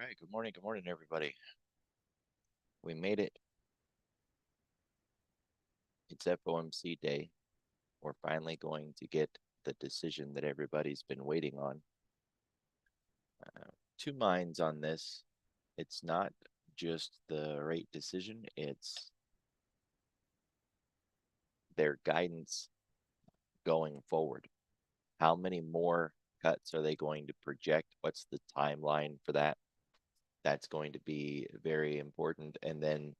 right, good morning, everybody. We made it. It's FOMC day. We're finally going to get the decision that everybody's been waiting on. Two minds on this. It's not just the rate decision, it's their guidance going forward. How many more cuts are they going to project? What's the timeline for that? That's going to be very important. And then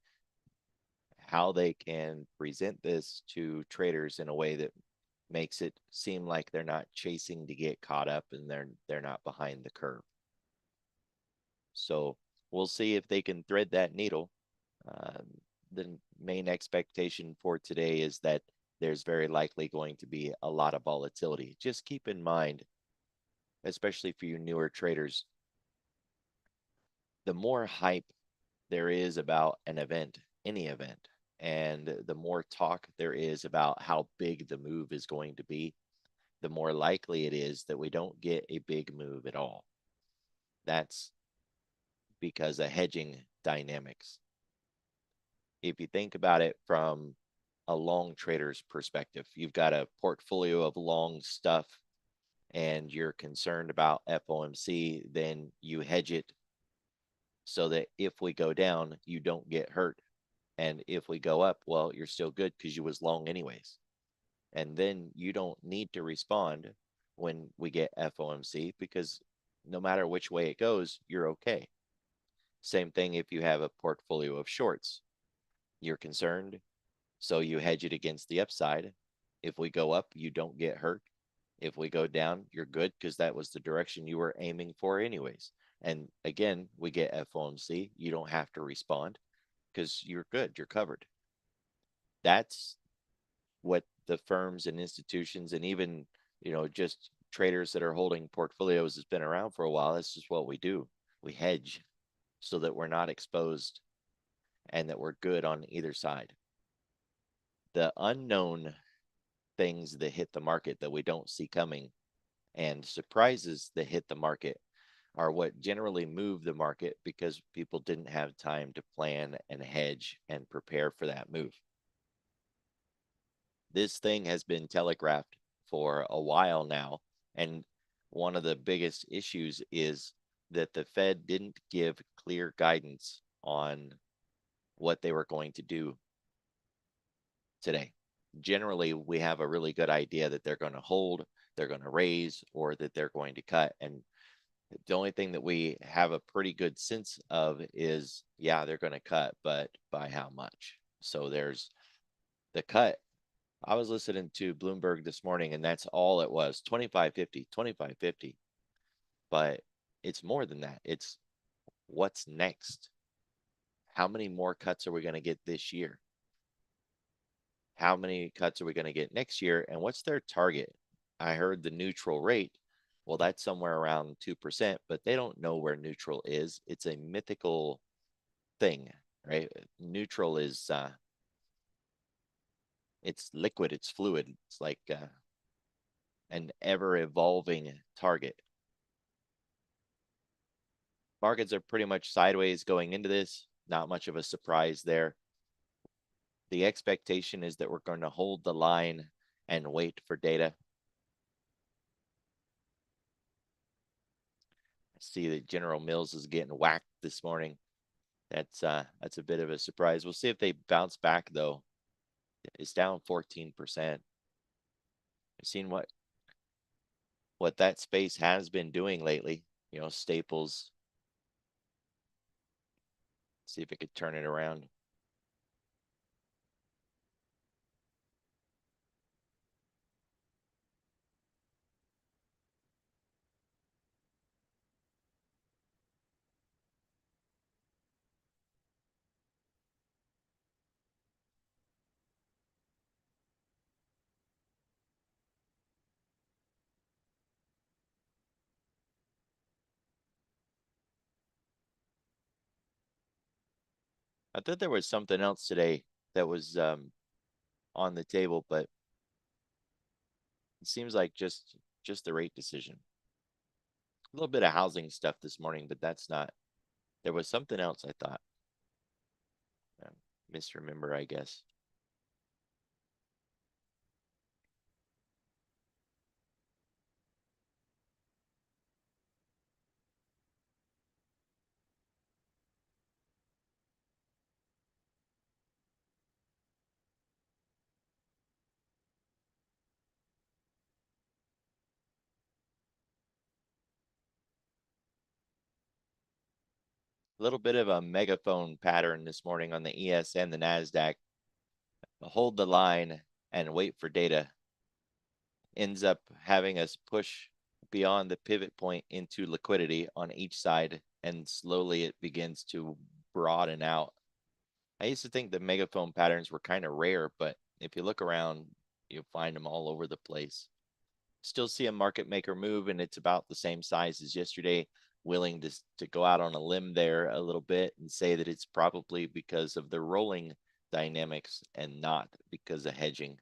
how they can present this to traders in a way that makes it seem like they're not chasing to get caught up and they're not behind the curve. So we'll see if they can thread that needle. The main expectation for today is that there's very likely going to be a lot of volatility. Just keep in mind, especially for you newer traders, the more hype there is about an event, any event, and the more talk there is about how big the move is going to be, the more likely it is that we don't get a big move at all. That's because of hedging dynamics. If you think about it from a long trader's perspective, you've got a portfolio of long stuff and you're concerned about FOMC, then you hedge it so that if we go down, you don't get hurt. And if we go up, well, you're still good because you was long anyways. And then you don't need to respond when we get FOMC because no matter which way it goes, you're okay. Same thing if you have a portfolio of shorts. You're concerned, so you hedge it against the upside. If we go up, you don't get hurt. If we go down, you're good because that was the direction you were aiming for anyways. And again, we get FOMC. You don't have to respond because you're good. You're covered. That's what the firms and institutions and even, just traders that are holding portfolios has been around for a while. This is what we do. We hedge so that we're not exposed and that we're good on either side. The unknown things that hit the market that we don't see coming and surprises that hit the market are what generally move the market because people didn't have time to plan and hedge and prepare for that move. This thing has been telegraphed for a while now. And one of the biggest issues is that the Fed didn't give clear guidance on what they were going to do today. Generally, we have a really good idea that they're going to hold, they're going to raise, or that they're going to cut. And the only thing that we have a pretty good sense of is, yeah, they're going to cut, but by how much? So there's the cut. I was listening to Bloomberg this morning, and that's all it was, 25.50, 25.50. But it's more than that. It's what's next? How many more cuts are we going to get this year? How many cuts are we going to get next year? And what's their target? I heard the neutral rate. Well, that's somewhere around 2%, but they don't know where neutral is. It's a mythical thing, right? Neutral is it's liquid, it's fluid. It's like an ever evolving target. Markets are pretty much sideways going into this. Not much of a surprise there. The expectation is that we're going to hold the line and wait for data. I see that General Mills is getting whacked this morning. That's a bit of a surprise. We'll see if they bounce back though. It's down 14%. I've seen what that space has been doing lately. Staples. See if it could turn it around. I thought there was something else today that was on the table, but it seems like just the rate decision. A little bit of housing stuff this morning, but that's not There was something else I thought. Misremember, I guess. A little bit of a megaphone pattern this morning on the ES and the NASDAQ. Hold the line and wait for data. Ends up having us push beyond the pivot point into liquidity on each side, and slowly it begins to broaden out. I used to think the megaphone patterns were kind of rare, but if you look around, you'll find them all over the place. Still see a market maker move, and it's about the same size as yesterday. Willing to go out on a limb there a little bit and say that it's probably because of the rolling dynamics and not because of hedging.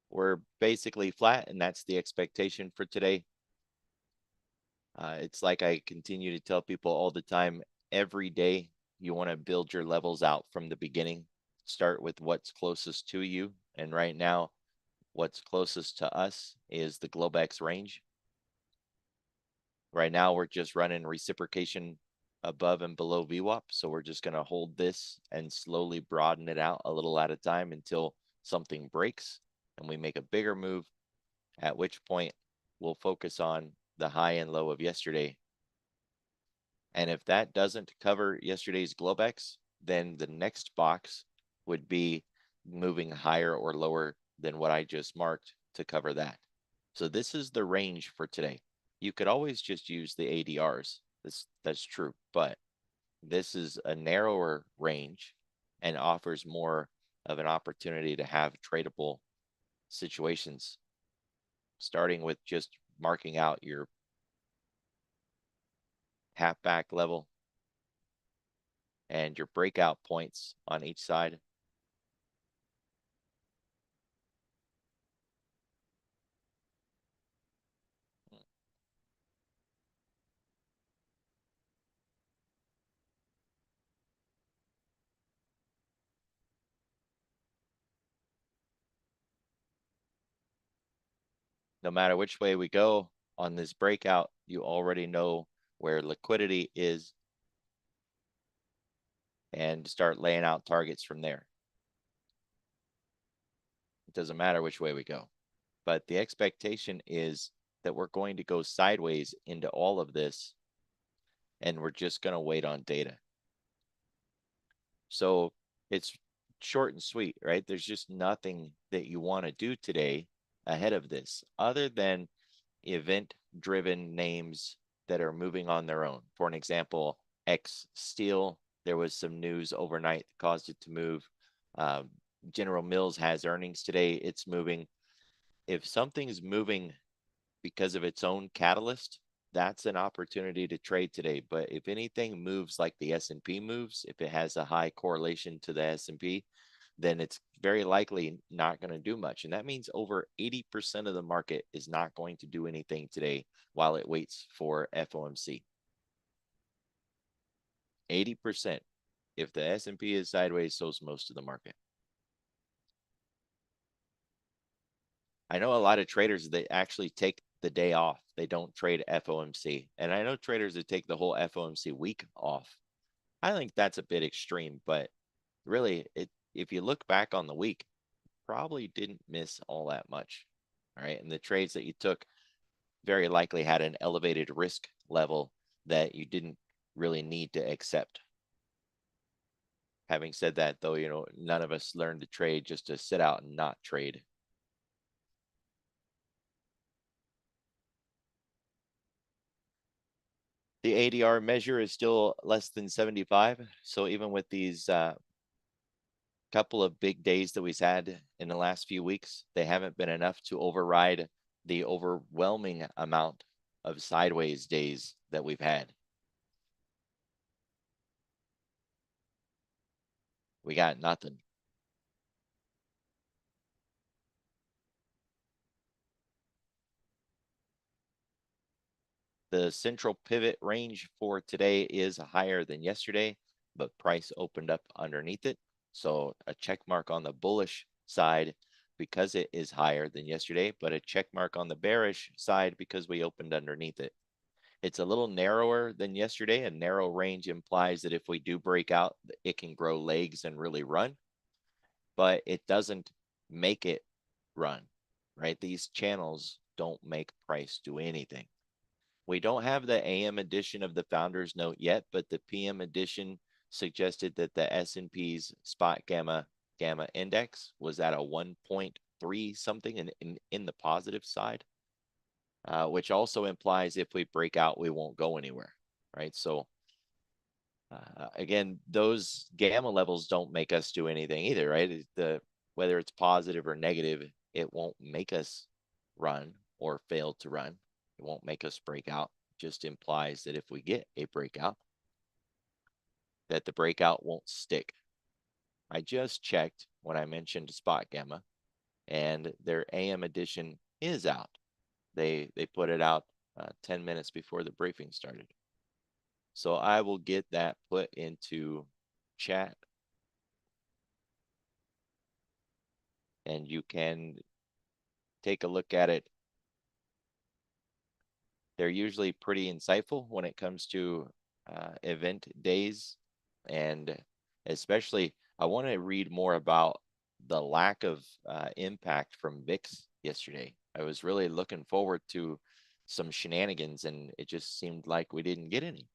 We're basically flat, and that's the expectation for today. It's like I continue to tell people all the time, every day you want to build your levels out from the beginning. Start with what's closest to you. And right now, what's closest to us is the Globex range. Right now, we're just running reciprocation above and below VWAP. So we're just going to hold this and slowly broaden it out a little at a time until something breaks and we make a bigger move, at which point we'll focus on the high and low of yesterday. And if that doesn't cover yesterday's Globex, then the next box would be moving higher or lower than what I just marked to cover that. So this is the range for today. You could always just use the ADRs. That's true, but this is a narrower range and offers more of an opportunity to have tradable situations, starting with just marking out your half back level and your breakout points on each side. No matter which way we go on this breakout, you already know where liquidity is and start laying out targets from there. It doesn't matter which way we go. But the expectation is that we're going to go sideways into all of this, and we're just going to wait on data. So it's short and sweet, right? There's just nothing that you want to do today ahead of this other than event-driven names that are moving on their own. For an example, X Steel, there was some news overnight that caused it to move. General Mills has earnings today. It's moving. If something's moving because of its own catalyst, that's an opportunity to trade today. But if anything moves like the S&P moves, if it has a high correlation to the S&P, then it's very likely not going to do much. And that means over 80% of the market is not going to do anything today while it waits for FOMC. 80%. If the S&P is sideways, so's most of the market. I know a lot of traders that actually take the day off. They don't trade FOMC. And I know traders that take the whole FOMC week off. I think that's a bit extreme, but really, if you look back on the week, probably didn't miss all that much. All right. And the trades that you took very likely had an elevated risk level that you didn't really need to accept. Having said that, though, none of us learned to trade just to sit out and not trade. The ADR measure is still less than 75. So even with these couple of big days that we've had in the last few weeks, they haven't been enough to override the overwhelming amount of sideways days that we've had. We got nothing. The central pivot range for today is higher than yesterday, but price opened up underneath it. So a check mark on the bullish side because it is higher than yesterday, but a check mark on the bearish side because we opened underneath it. It's a little narrower than yesterday. A narrow range implies that if we do break out, it can grow legs and really run, but it doesn't make it run, right? These channels don't make price do anything. We don't have the AM edition of the Founders Note yet, but the PM edition suggested that the S&P's spot gamma index was at a 1.3 something in the positive side, which also implies if we break out, we won't go anywhere, right? So again, those gamma levels don't make us do anything either, right? Whether it's positive or negative, it won't make us run or fail to run. It won't make us break out. It just implies that if we get a breakout, that the breakout won't stick. I just checked when I mentioned spot gamma, and their AM edition is out. They put it out 10 minutes before the briefing started. So I will get that put into chat, and you can take a look at it. They're usually pretty insightful when it comes to event days, and especially I want to read more about the lack of impact from VIX yesterday. I was really looking forward to some shenanigans, and it just seemed like we didn't get any.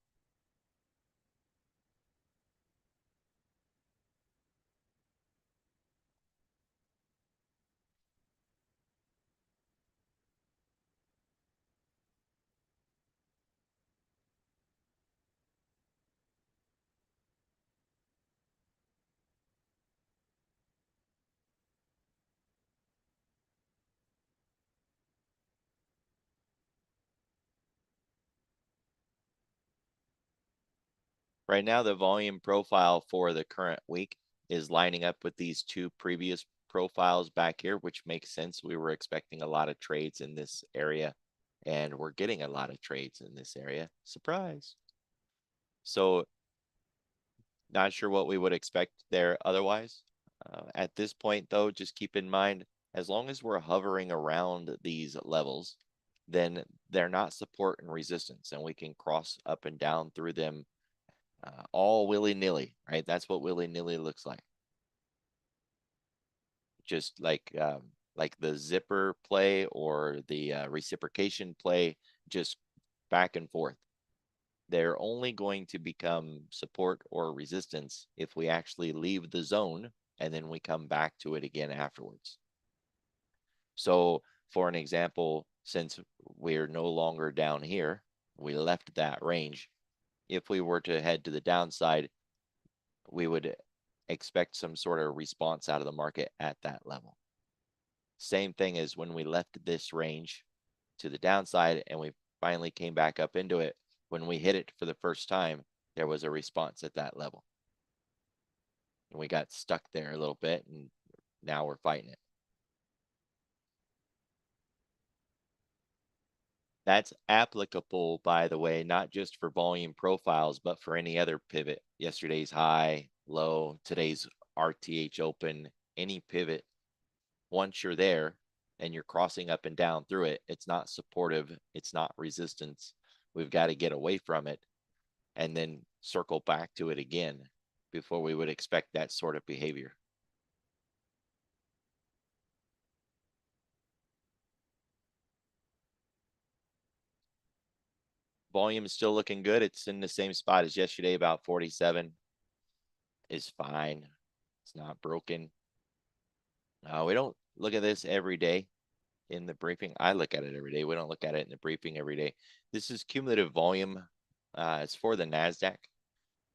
Right now, the volume profile for the current week is lining up with these two previous profiles back here, which makes sense. We were expecting a lot of trades in this area, and we're getting a lot of trades in this area. Surprise. So not sure what we would expect there otherwise. At this point, though, just keep in mind, as long as we're hovering around these levels, then they're not support and resistance, and we can cross up and down through them all willy-nilly, right? That's what willy-nilly looks like. Just like the zipper play or the reciprocation play, just back and forth. They're only going to become support or resistance if we actually leave the zone and then we come back to it again afterwards. So for an example, since we're no longer down here, we left that range. If we were to head to the downside, we would expect some sort of response out of the market at that level. Same thing as when we left this range to the downside and we finally came back up into it. When we hit it for the first time, there was a response at that level. And we got stuck there a little bit, and now we're fighting it. That's applicable, by the way, not just for volume profiles, but for any other pivot. Yesterday's high, low, today's RTH open, any pivot. Once you're there and you're crossing up and down through it, it's not supportive, it's not resistance. We've got to get away from it and then circle back to it again before we would expect that sort of behavior. Volume is still looking good. It's in the same spot as yesterday, about 47 is fine. It's not broken. We don't look at this every day in the briefing. I look at it every day. We don't look at it in the briefing every day. This is cumulative volume. It's for the NASDAQ.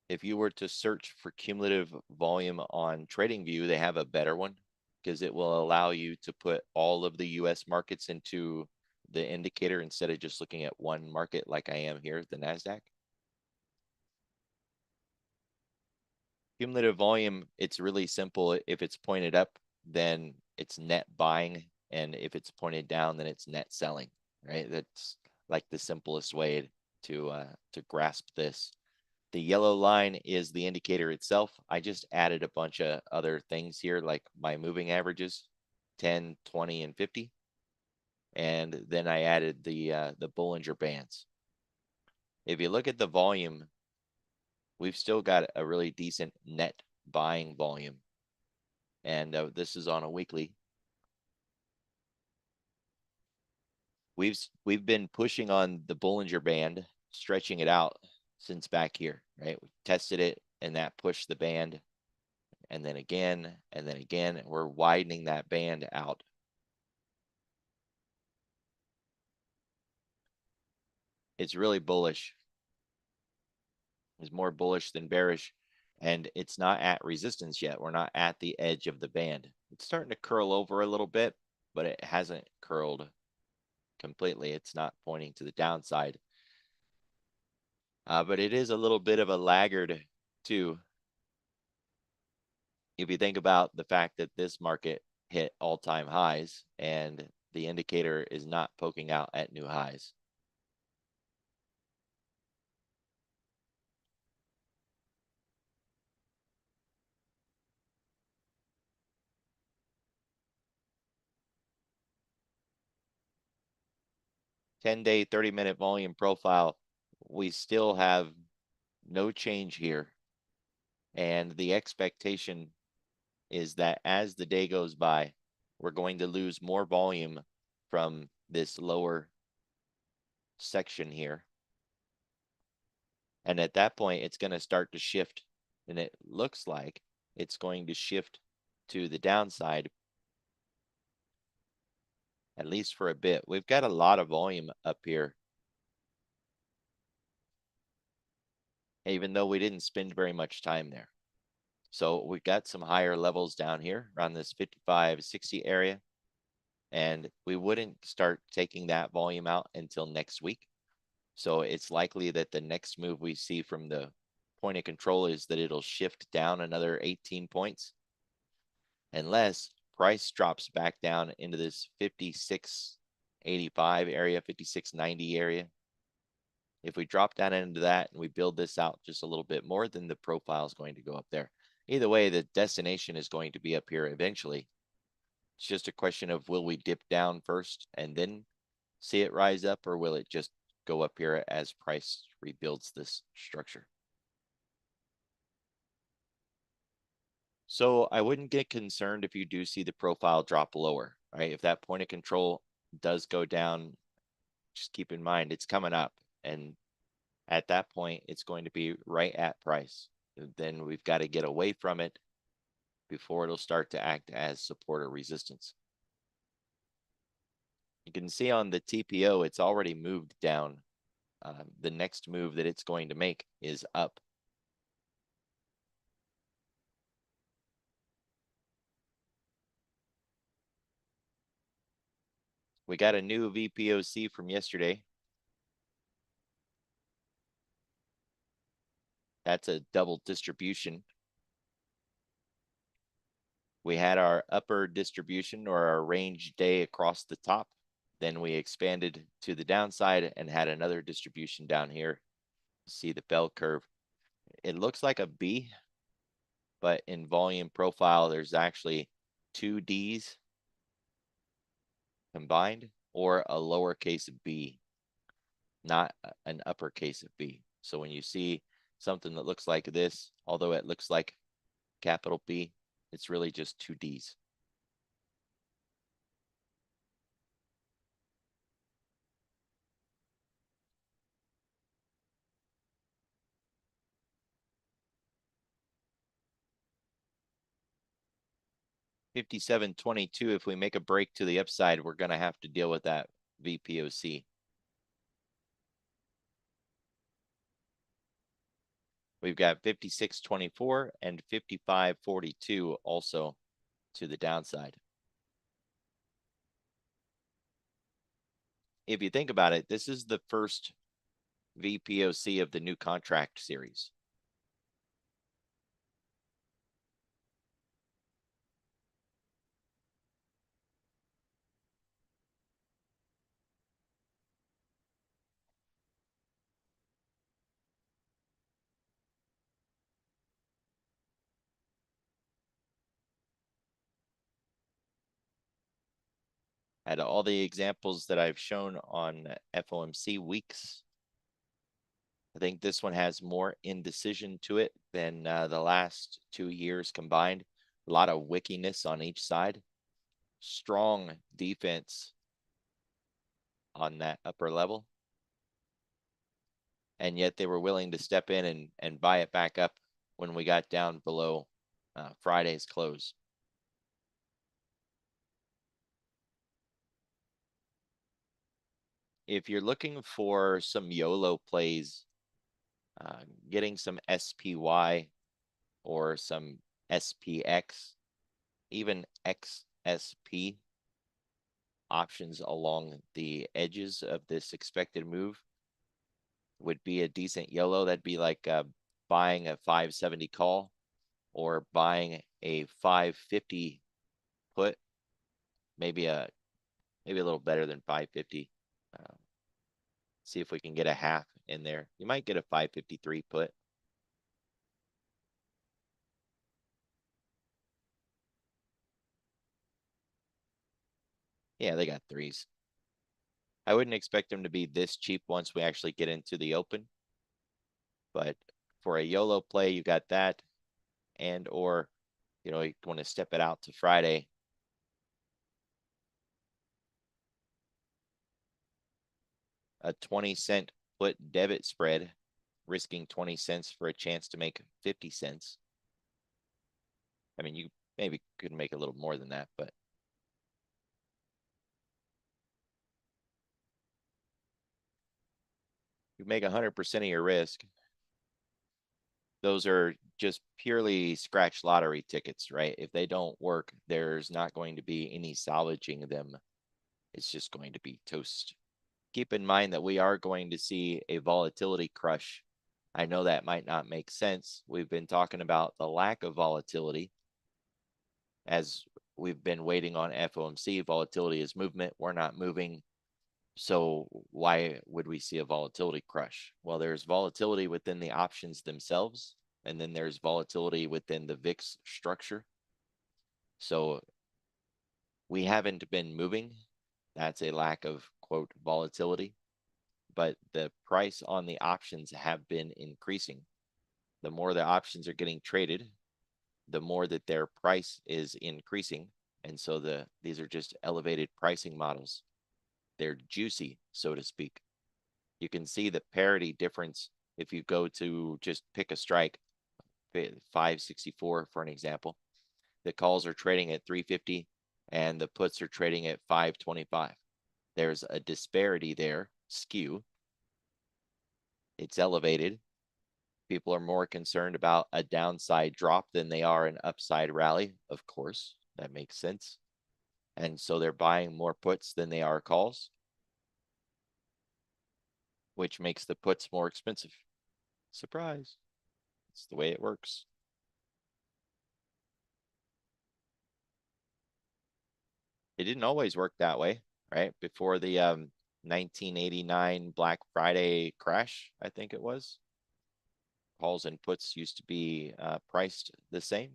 If you were to search for cumulative volume on TradingView, they have a better one because it will allow you to put all of the US markets into the indicator instead of just looking at one market like I am here, the NASDAQ. Cumulative volume, it's really simple. If it's pointed up, then it's net buying. And if it's pointed down, then it's net selling, right? That's like the simplest way to grasp this. The yellow line is the indicator itself. I just added a bunch of other things here, like my moving averages, 10, 20, and 50. And then I added the Bollinger Bands. If you look at the volume, we've still got a really decent net buying volume. And this is on a weekly. We've been pushing on the Bollinger Band, stretching it out since back here, right? We tested it and that pushed the band, and then again, and then again. We're widening that band out. It's really bullish. It's more bullish than bearish, and it's not at resistance yet. We're not at the edge of the band. It's starting to curl over a little bit, but it hasn't curled completely. It's not pointing to the downside. But it is a little bit of a laggard too. If you think about the fact that this market hit all-time highs and the indicator is not poking out at new highs. Ten-day, 30-minute volume profile, we still have no change here. And the expectation is that as the day goes by, we're going to lose more volume from this lower section here. And at that point, it's going to start to shift. And it looks like it's going to shift to the downside, at least for a bit. We've got a lot of volume up here, even though we didn't spend very much time there. So we've got some higher levels down here around this 55, 60 area. And we wouldn't start taking that volume out until next week. So it's likely that the next move we see from the point of control is that it'll shift down another 18 points. Unless price drops back down into this 56.85 area, 56.90 area. If we drop down into that and we build this out just a little bit more, then the profile is going to go up there. Either way, the destination is going to be up here eventually. It's just a question of, will we dip down first and then see it rise up, or will it just go up here as price rebuilds this structure? So I wouldn't get concerned if you do see the profile drop lower, right? If that point of control does go down, just keep in mind it's coming up. And at that point, it's going to be right at price. Then we've got to get away from it before it'll start to act as support or resistance. You can see on the TPO, it's already moved down. The next move that it's going to make is up. We got a new VPOC from yesterday. That's a double distribution. We had our upper distribution, or our range day, across the top. Then we expanded to the downside and had another distribution down here. See the bell curve. It looks like a B, but in volume profile, there's actually two Ds combined, or a lowercase b, not an uppercase of B. So when you see something that looks like this, although it looks like capital B, it's really just two Ds. $57.22. If we make a break to the upside, we're going to have to deal with that VPOC. We've got 56.24 and 55.42 also to the downside. If you think about it, this is the first VPOC of the new contract series. at all the examples that I've shown on FOMC weeks, I think this one has more indecision to it than the last 2 years combined. A lot of wickiness on each side. Strong defense on that upper level. And yet they were willing to step in and buy it back up when we got down below Friday's close. If you're looking for some YOLO plays, getting some SPY or some SPX, even XSP options along the edges of this expected move would be a decent YOLO. That'd be like buying a 570 call or buying a 550 put, maybe a little better than 550. See if we can get a half in there. You might get a 553 put. Yeah, they got threes. I wouldn't expect them to be this cheap once we actually get into the open. But for a YOLO play, you got that. And or, you know, you want to step it out to Friday. A 20-cent put debit spread, risking 20 cents for a chance to make 50 cents. I mean, you maybe could make a little more than that, but you make 100% of your risk. Those are just purely scratch lottery tickets, right? If they don't work, there's not going to be any salvaging them. It's just going to be toast. Keep in mind that we are going to see a volatility crush. I know that might not make sense. We've been talking about the lack of volatility as we've been waiting on FOMC. Volatility is movement. We're not moving. So why would we see a volatility crush? Well, there's volatility within the options themselves, and then there's volatility within the VIX structure. So we haven't been moving. That's a lack of, quote, volatility. But the price on the options have been increasing. The more the options are getting traded, the more that their price is increasing. And so these are just elevated pricing models. They're juicy, so to speak. You can see the parity difference if you go to just pick a strike, 564 for an example. The calls are trading at 350 and the puts are trading at 525. There's a disparity there, skew. It's elevated. People are more concerned about a downside drop than they are an upside rally. Of course, that makes sense. And so they're buying more puts than they are calls, which makes the puts more expensive. Surprise. It's the way it works. It didn't always work that way, right? Before the 1989 Black Friday crash, I think it was. Calls and puts used to be priced the same.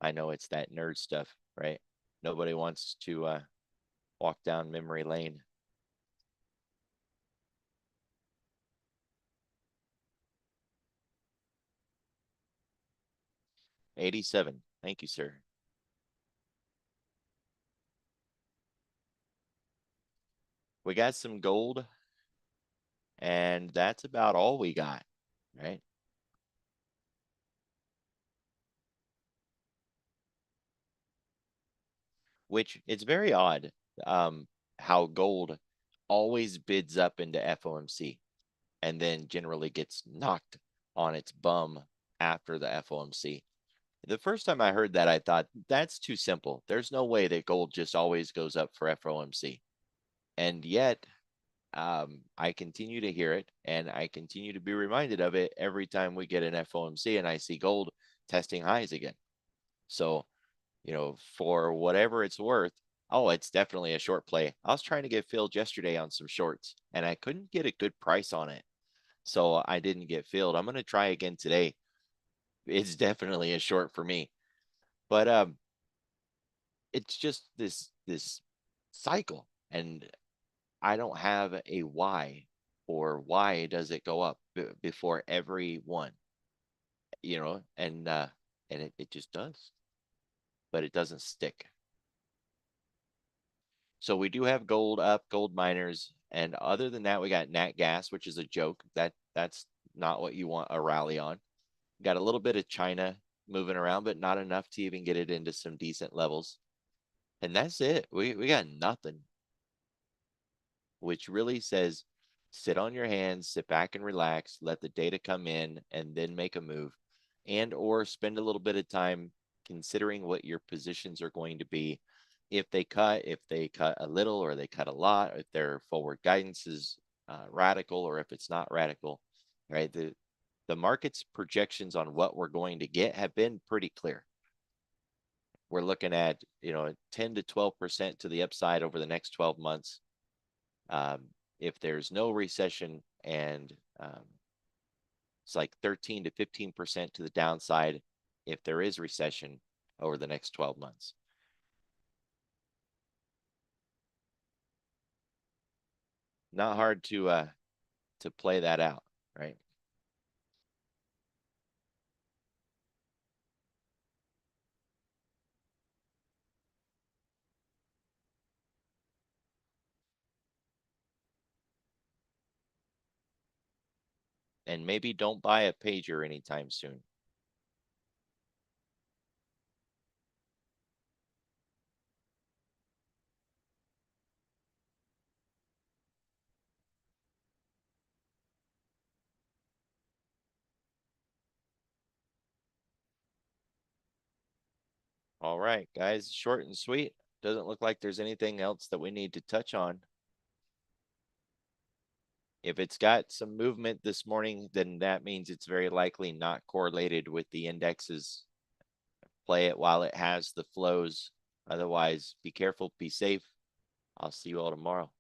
I know it's that nerd stuff, right? Nobody wants to walk down memory lane. $87. Thank you, sir. We got some gold, and that's about all we got, right? Which it's very odd how gold always bids up into FOMC and then generally gets knocked on its bum after the FOMC. The first time I heard that, I thought that's too simple. There's no way that gold just always goes up for FOMC. And yet, I continue to hear it and I continue to be reminded of it every time we get an FOMC and I see gold testing highs again. So, you know, for whatever it's worth, oh, it's definitely a short play. I was trying to get filled yesterday on some shorts and I couldn't get a good price on it. So I didn't get filled. I'm going to try again today. It's definitely a short for me. But it's just this cycle, and I don't have a why, or why does it go up before every one, and it just does, but it doesn't stick. So we do have gold up, gold miners, and other than that, we got nat gas, which is a joke. That's not what you want a rally on. Got a little bit of China moving around, but not enough to even get it into some decent levels. And that's it. We got nothing, which really says sit on your hands, sit back and relax, let the data come in, and then make a move, and or spend a little bit of time considering what your positions are going to be. If they cut a little or they cut a lot, if their forward guidance is radical or if it's not radical, right? The market's projections on what we're going to get have been pretty clear. We're looking at 10 to 12% to the upside over the next 12 months. If there's no recession, and it's like 13 to 15% to the downside if there is recession over the next 12 months. Not hard to play that out, right? And maybe don't buy a pager anytime soon. All right, guys, short and sweet. Doesn't look like there's anything else that we need to touch on. If it's got some movement this morning, then that means it's very likely not correlated with the indexes. Play it while it has the flows. Otherwise, be careful, be safe. I'll see you all tomorrow.